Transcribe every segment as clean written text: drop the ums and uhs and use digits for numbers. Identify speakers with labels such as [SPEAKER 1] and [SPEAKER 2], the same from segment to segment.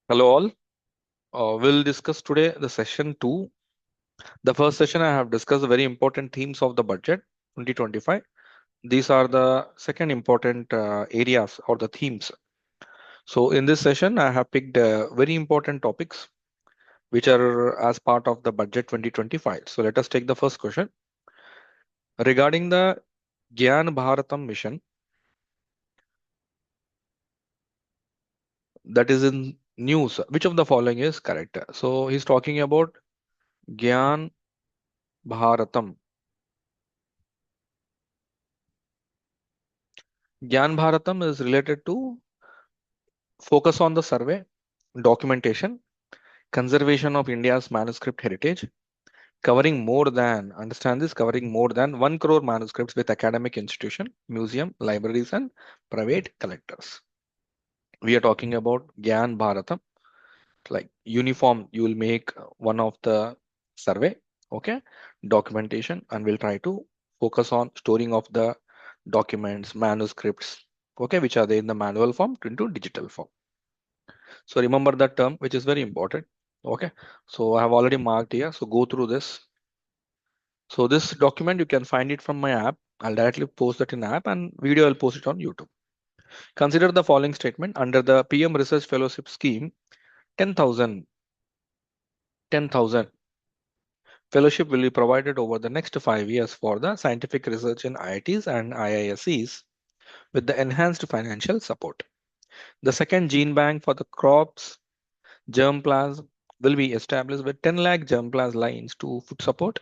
[SPEAKER 1] Hello all. We'll discuss today the session 2. The first session I have discussed the very important themes of the budget 2025. These are the second important areas or the themes. So in this session I have picked very important topics which are as part of the budget 2025. So let us take the first question. Regarding the Gyan Bharatam mission that is in news, which of the following is correct? So he's talking about Gyan Bharatam. Gyan Bharatam is related to focus on the survey, documentation, conservation of India's manuscript heritage, covering more than, understand this, covering more than 1 crore manuscripts with academic institution, museum, libraries, and private collectors. We are talking about Gyan Bharatam, like uniform, you will make one of the survey, okay, documentation, and we'll try to focus on storing of the documents, manuscripts, okay, which are there in the manual form into digital form. So remember that term, which is very important. Okay. So I have already marked here. So go through this. So this document, you can find it from my app. I'll directly post that in app and video I'll post it on YouTube. Consider the following statement under the PM Research Fellowship Scheme, 10,000 fellowship will be provided over the next 5 years for the scientific research in IITs and IISCs with the enhanced financial support. The second gene bank for the crops germplasm will be established with 10 lakh germplasm lines to food support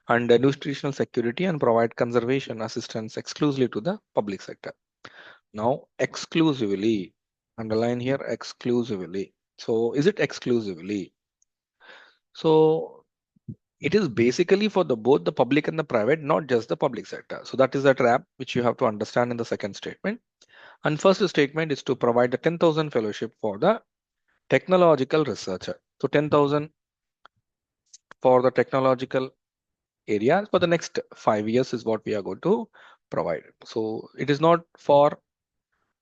[SPEAKER 1] and nutritional security and provide conservation assistance exclusively to the public sector. Now, exclusively, underline here exclusively. So, is it exclusively? So, it is basically for the both the public and the private, not just the public sector. So, that is the trap which you have to understand in the second statement. And first statement is to provide the 10,000 fellowship for the technological researcher. So, 10,000 for the technological area for the next 5 years is what we are going to provide. So it is not for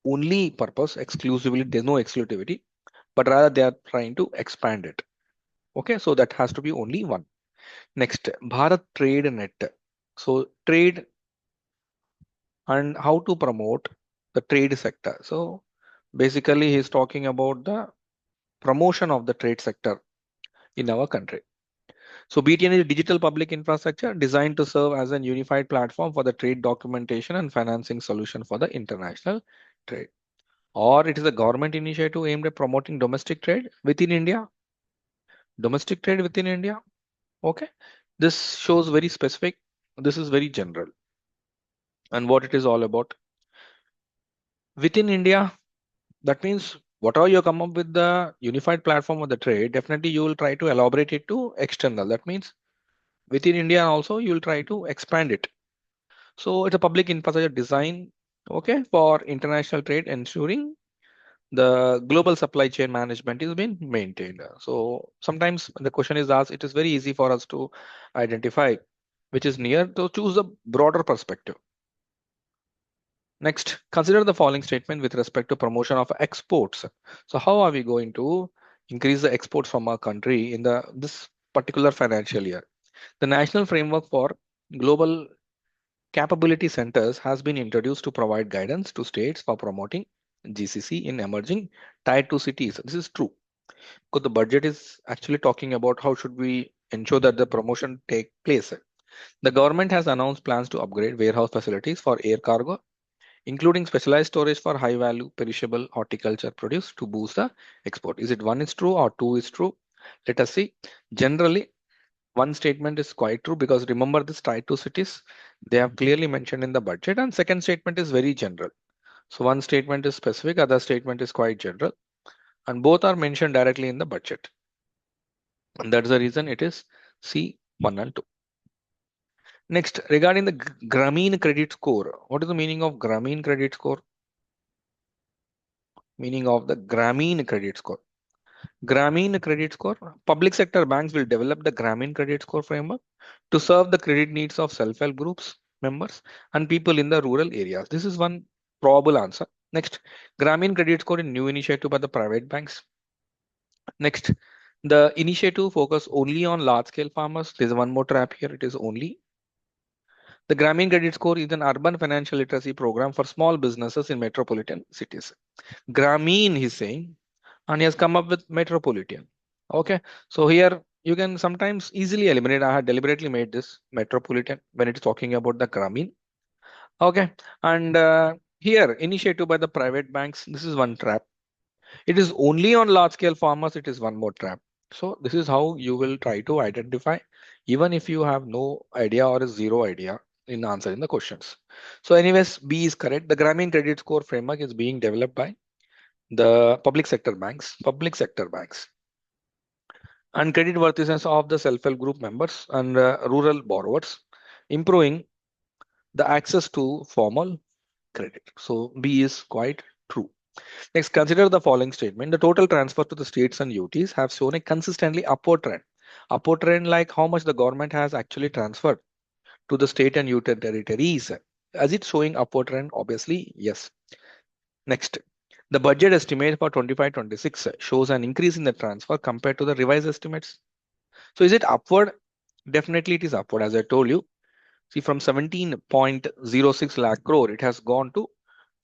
[SPEAKER 1] only purpose exclusively, there's no exclusivity, but rather they are trying to expand it. Okay, so that has to be only one. Next, Bharat Trade Net. So trade and how to promote the trade sector. So basically he's talking about the promotion of the trade sector in our country. So BTN is a digital public infrastructure designed to serve as a unified platform for the trade documentation and financing solution for the international trade. Or it is a government initiative aimed at promoting domestic trade within India. Domestic trade within India. Okay. This shows very specific. This is very general. And what it is all about. Within India, that means whatever you come up with the unified platform of the trade, definitely you will try to elaborate it to external. That means within India also you will try to expand it. So it's a public infrastructure design, okay, for international trade, ensuring the global supply chain management is being maintained. So sometimes the question is asked, it is very easy for us to identify which is near to choose a broader perspective. Next, consider the following statement with respect to promotion of exports. So how are we going to increase the exports from our country in the this particular financial year? The national framework for global capability centers has been introduced to provide guidance to states for promoting GCC in emerging tier 2 cities. This is true because the budget is actually talking about how should we ensure that the promotion take place. The government has announced plans to upgrade warehouse facilities for air cargo, including specialized storage for high value perishable horticulture produce to boost the export. Is it one is true or two is true? Let us see. Generally, one statement is quite true because remember this tier 2 cities, they have clearly mentioned in the budget, and second statement is very general. So one statement is specific, other statement is quite general, and both are mentioned directly in the budget. And that's the reason it is C1 and 2. Next, regarding the Grameen credit score. What is the meaning of Grameen credit score? Meaning of the Grameen credit score. Grameen credit score. Public sector banks will develop the Grameen credit score framework to serve the credit needs of self-help groups members and people in the rural areas. This is one probable answer. Next, Grameen credit score is new initiative by the private banks. Next, the initiative focus only on large scale farmers. There's one more trap here. It is only the Grameen Credit Score is an urban financial literacy program for small businesses in metropolitan cities. Grameen, he's saying, and he has come up with metropolitan. Okay, so here you can sometimes easily eliminate. I had deliberately made this metropolitan when it is talking about the Grameen. Okay, and here initiative by the private banks. This is one trap. It is only on large scale farmers. It is one more trap. So this is how you will try to identify, even if you have no idea or a zero idea in answering the questions. So anyways, B is correct. The Grameen Credit Score framework is being developed by the public sector banks, and credit worthiness of the self-help group members and rural borrowers, improving the access to formal credit. So B is quite true. Next, consider the following statement. The total transfer to the states and UTs have shown a consistently upward trend. Upward trend like how much the government has actually transferred to the state and UT territories. Is it showing upward trend? Obviously, yes. Next, the budget estimate for 25-26 shows an increase in the transfer compared to the revised estimates. So is it upward? Definitely it is upward. As I told you, see from 17.06 lakh crore, it has gone to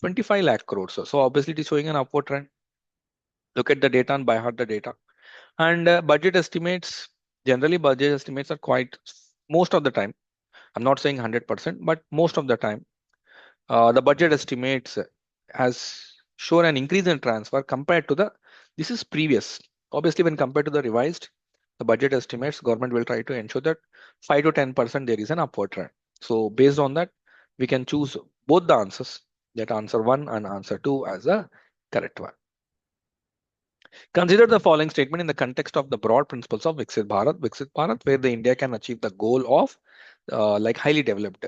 [SPEAKER 1] 25 lakh crores. So obviously it is showing an upward trend. Look at the data and by heart the data. And budget estimates, generally budget estimates are quite, most of the time, I'm not saying 100%, but most of the time, the budget estimates has shown an increase in transfer compared to the, this is previous. Obviously, when compared to the revised, the budget estimates, government will try to ensure that 5 to 10% there is an upward trend. So based on that, we can choose both the answers, that answer 1 and answer 2 as a correct one. Consider the following statement in the context of the broad principles of Viksit Bharat, where the India can achieve the goal of like highly developed.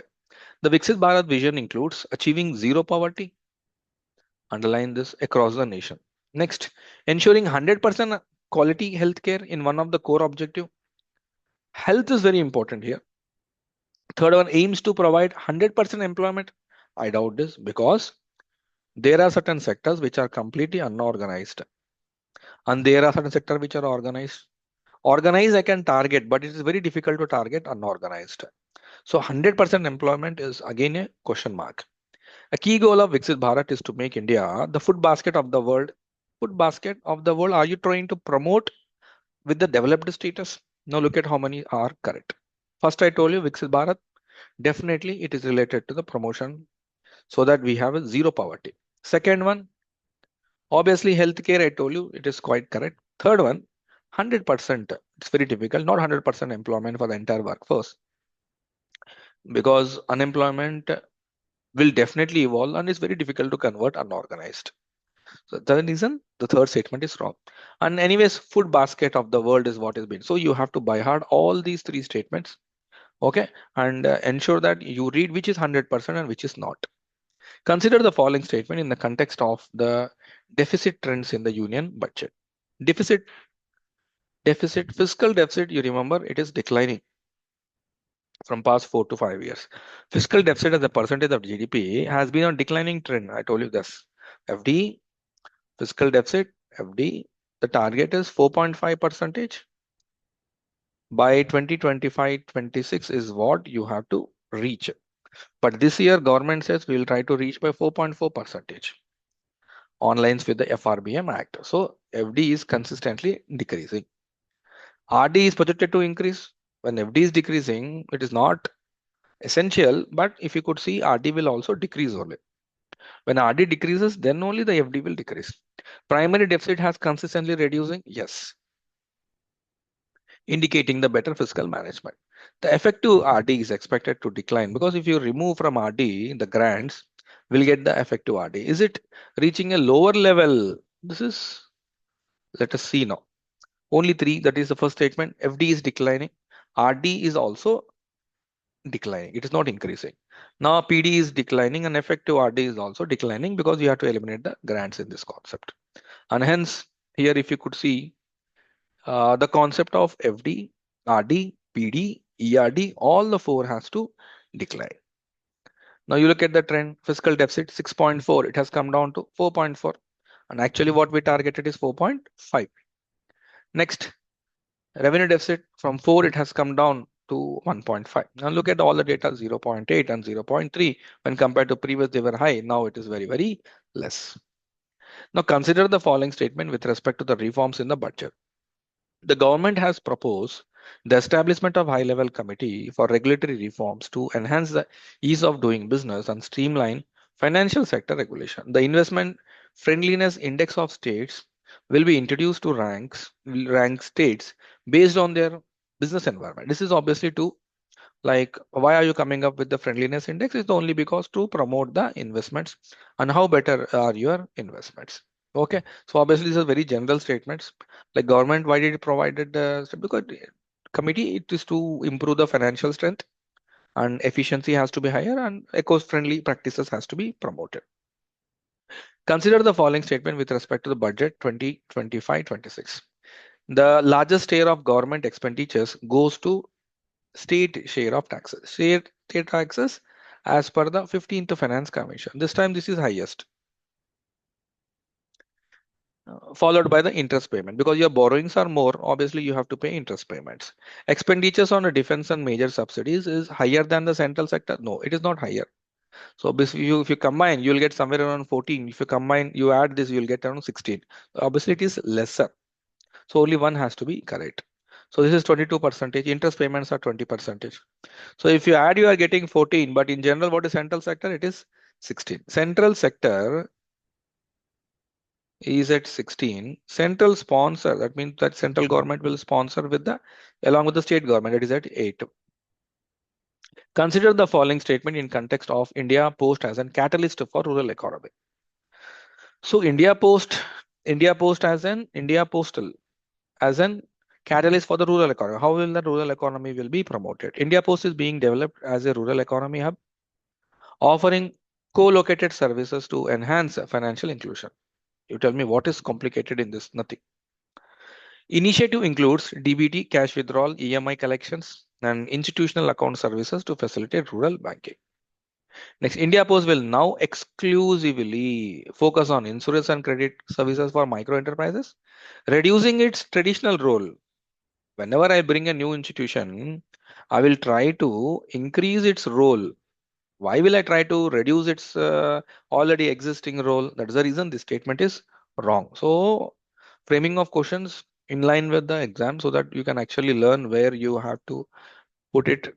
[SPEAKER 1] The Viksit Bharat vision includes achieving zero poverty, underline this, across the nation. Next, ensuring 100% quality healthcare in one of the core objective. Health is very important here. Third one aims to provide 100% employment. I doubt this because there are certain sectors which are completely unorganized, and there are certain sectors which are organized. Organized I can target, but it is very difficult to target unorganized. So 100% employment is again a question mark. A key goal of Viksit Bharat is to make India the food basket of the world. Food basket of the world. Are you trying to promote with the developed status? Now look at how many are correct. First, I told you Viksit Bharat. Definitely, it is related to the promotion so that we have a zero poverty. Second one, obviously, healthcare. I told you it is quite correct. Third one, 100%. It's very difficult. Not 100% employment for the entire workforce because unemployment will definitely evolve and it's very difficult to convert unorganized. So the reason the third statement is wrong. And anyways, food basket of the world is what is been. So you have to by heart all these three statements, okay, and ensure that you read which is 100% and which is not. Consider the following statement in the context of the deficit trends in the union budget. Deficit, fiscal deficit. You remember it is declining from past 4 to 5 years. Fiscal deficit as a percentage of GDP has been on declining trend. I told you this. FD, fiscal deficit, FD, the target is 4.5 percentage. By 2025-26 is what you have to reach. But this year government says we will try to reach by 4.4 percentage on lines with the FRBM Act. So FD is consistently decreasing. RD is projected to increase. When FD is decreasing, it is not essential, but if you could see RD will also decrease only. When RD decreases, then only the FD will decrease. Primary deficit has consistently reducing, yes, indicating the better fiscal management. The effective RD is expected to decline because if you remove from RD, the grants will get the effective RD. Is it reaching a lower level? This is, let us see now. Only three, that is the first statement. FD is declining. RD is also declining. It is not increasing. Now PD is declining and effective RD is also declining because you have to eliminate the grants in this concept. And hence, here if you could see the concept of FD, RD, PD, ERD, all the four has to decline. Now you look at the trend, fiscal deficit 6.4, it has come down to 4.4. And actually what we targeted is 4.5. Next, revenue deficit from 4 it has come down to 1.5. Now look at all the data 0.8 and 0.3. When compared to previous they were high. Now it is very, very less. Now consider the following statement with respect to the reforms in the budget. The government has proposed the establishment of high-level committee for regulatory reforms to enhance the ease of doing business and streamline financial sector regulation. The investment friendliness index of states will be introduced to rank states based on their business environment. This is obviously to, like, why are you coming up with the friendliness index? It's only because to promote the investments and how better are your investments. Okay, so obviously these are very general statements. Like government, why did it provided because committee it is to improve the financial strength and efficiency has to be higher and eco-friendly practices has to be promoted. Consider the following statement with respect to the budget 2025-26. The largest share of government expenditures goes to state share of taxes. State taxes as per the 15th Finance Commission. This time this is highest, followed by the interest payment. Because your borrowings are more, obviously you have to pay interest payments. Expenditures on the defense and major subsidies is higher than the central sector. No, it is not higher. So basically if you combine, you will get somewhere around 14. If you combine, you add this, you will get around 16. Obviously it is lesser. So only one has to be correct. So this is 22%. Interest payments are 20%. So if you add, you are getting 14. But in general, what is central sector? It is 16. Central sector is at 16. Central sponsor, that means that central government will sponsor with the along with the state government, that is at 8. Consider the following statement in context of India Post as a catalyst for rural economy. So India Post India Postal as an catalyst for the rural economy. How will the rural economy will be promoted? India Post is being developed as a rural economy hub, offering co-located services to enhance financial inclusion. You tell me what is complicated in this? Nothing. Initiative includes DBT, cash withdrawal, EMI collections, and institutional account services to facilitate rural banking. Next, India Post will now exclusively focus on insurance and credit services for micro enterprises, reducing its traditional role. Whenever I bring a new institution, I will try to increase its role. Why will I try to reduce its already existing role? That is the reason this statement is wrong. So, framing of questions in line with the exam so that you can actually learn where you have to put it.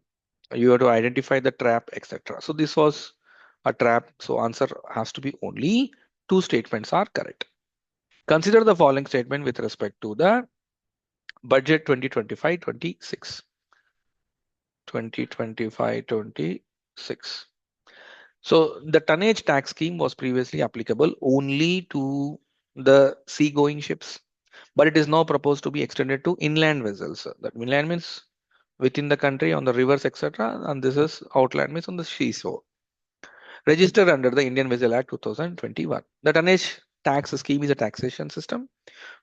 [SPEAKER 1] You have to identify the trap, etc. So, this was a trap. So, answer has to be only two statements are correct. Consider the following statement with respect to the budget 2025-26. 2025-26. So the tonnage tax scheme was previously applicable only to the seagoing ships, but it is now proposed to be extended to inland vessels. That inland means within the country on the rivers, etc. And this is outland means on the seashore. Registered under the Indian Vessel Act 2021. The tonnage tax scheme is a taxation system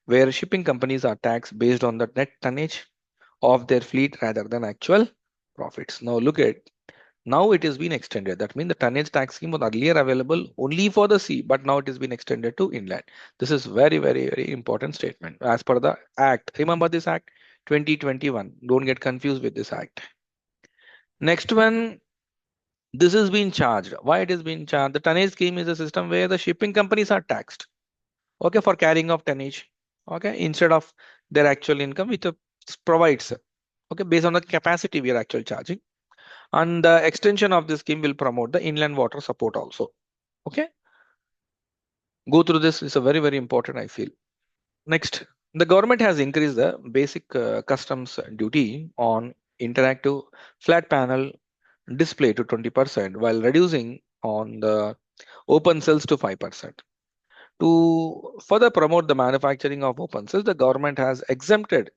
[SPEAKER 1] where shipping companies are taxed based on the net tonnage of their fleet rather than actual profits. Now look at now it has been extended. That means the tonnage tax scheme was earlier available only for the sea, but now it has been extended to inland. This is very, very, very important statement as per the Act. Remember this Act 2021. Don't get confused with this Act. Next one, this has been charged. Why it is being charged? The tonnage scheme is a system where the shipping companies are taxed. Okay, for carrying of tonnage. Okay, instead of their actual income, which provides. Okay, based on the capacity we are actually charging. And the extension of this scheme will promote the inland water support also. Okay, go through this. It's a very, very important, I feel. Next, the government has increased the basic customs duty on interactive flat panel display to 20% while reducing on the open cells to 5%. To further promote the manufacturing of open cells, the government has exempted,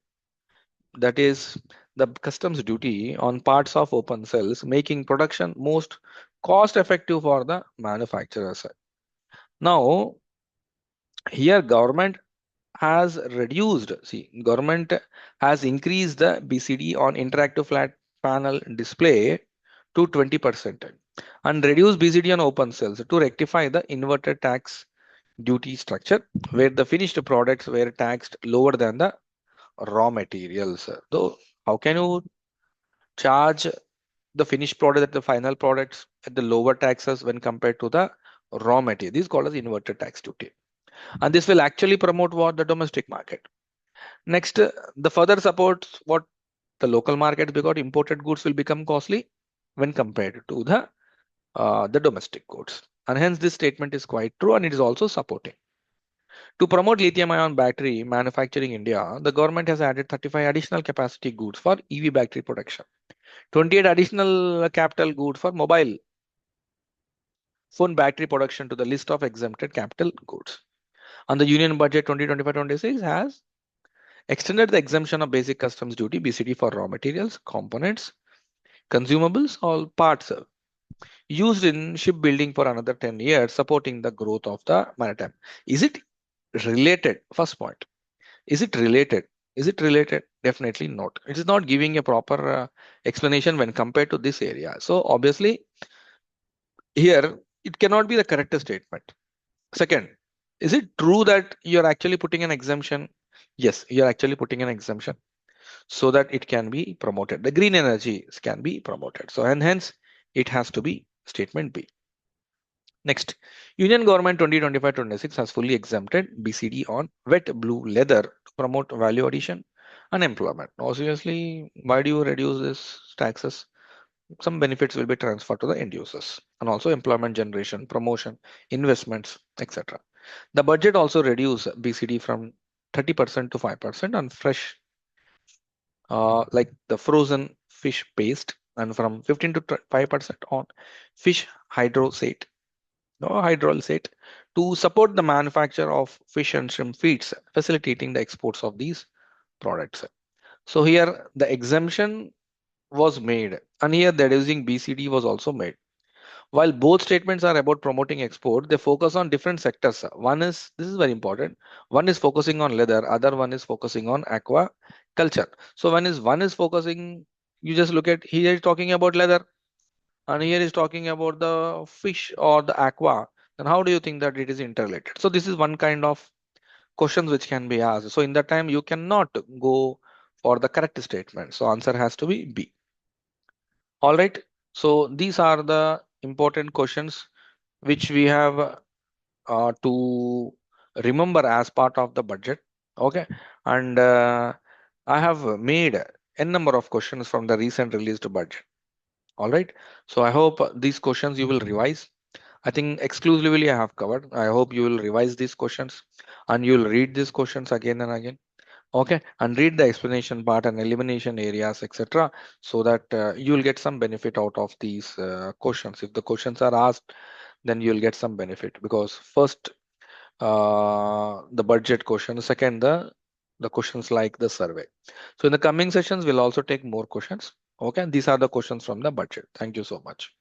[SPEAKER 1] that is the customs duty on parts of open cells, making production most cost effective for the manufacturers. Now, here government has reduced, see, government has increased the BCD on interactive flat panel display to 20% and reduced BCD on open cells to rectify the inverted tax duty structure where the finished products were taxed lower than the raw materials. Though, how can you charge the finished product at the final products at the lower taxes when compared to the raw material? This is called as inverted tax duty. And this will actually promote what? The domestic market. Next, the further supports what? The local market, because imported goods will become costly when compared to the domestic goods. And hence this statement is quite true, and it is also supporting. To promote lithium ion battery manufacturing in India, the government has added 35 additional capacity goods for EV battery production, 28 additional capital goods for mobile phone battery production to the list of exempted capital goods. And the Union Budget 2025-26 has extended the exemption of basic customs duty BCD for raw materials, components, consumables, all parts used in shipbuilding for another 10 years, supporting the growth of the maritime. Is it related? First point. Is it related? Is it related? Definitely not. It is not giving a proper explanation when compared to this area. So obviously here it cannot be the correct statement. Second, is it true that you're actually putting an exemption? Yes, you're actually putting an exemption so that it can be promoted. The green energy can be promoted. So and hence it has to be statement B. Next, Union Government 2025-26 has fully exempted BCD on wet blue leather to promote value addition and employment. Now, seriously, why do you reduce this taxes? Some benefits will be transferred to the end users and also employment generation, promotion, investments, etc. The budget also reduced BCD from 30% to 5% on fresh, like the frozen fish paste, and from 15 to 5% on fish hydrosate no hydrolysate to support the manufacture of fish and shrimp feeds, facilitating the exports of these products. So here the exemption was made, and here the reducing BCD was also made. While both statements are about promoting export, they focus on different sectors. One is, this is very important, one is focusing on leather, other one is focusing on aqua culture. So one is focusing, you just look at here is talking about leather, and here is talking about the fish or the aqua, then how do you think that it is interrelated? So this is one kind of questions which can be asked. So in that time you cannot go for the correct statement. So answer has to be B. All right. So these are the important questions which we have to remember as part of the budget. Okay. And I have made n number of questions from the recent released budget. All right. So I hope these questions you will revise. I think exclusively I have covered. I hope you will revise these questions and you will read these questions again and again. Okay. And read the explanation part and elimination areas, etc. So that you will get some benefit out of these questions. If the questions are asked, then you'll get some benefit, because first the budget question, second the questions like the survey. So in the coming sessions, we'll also take more questions. Okay. These are the questions from the budget. Thank you so much.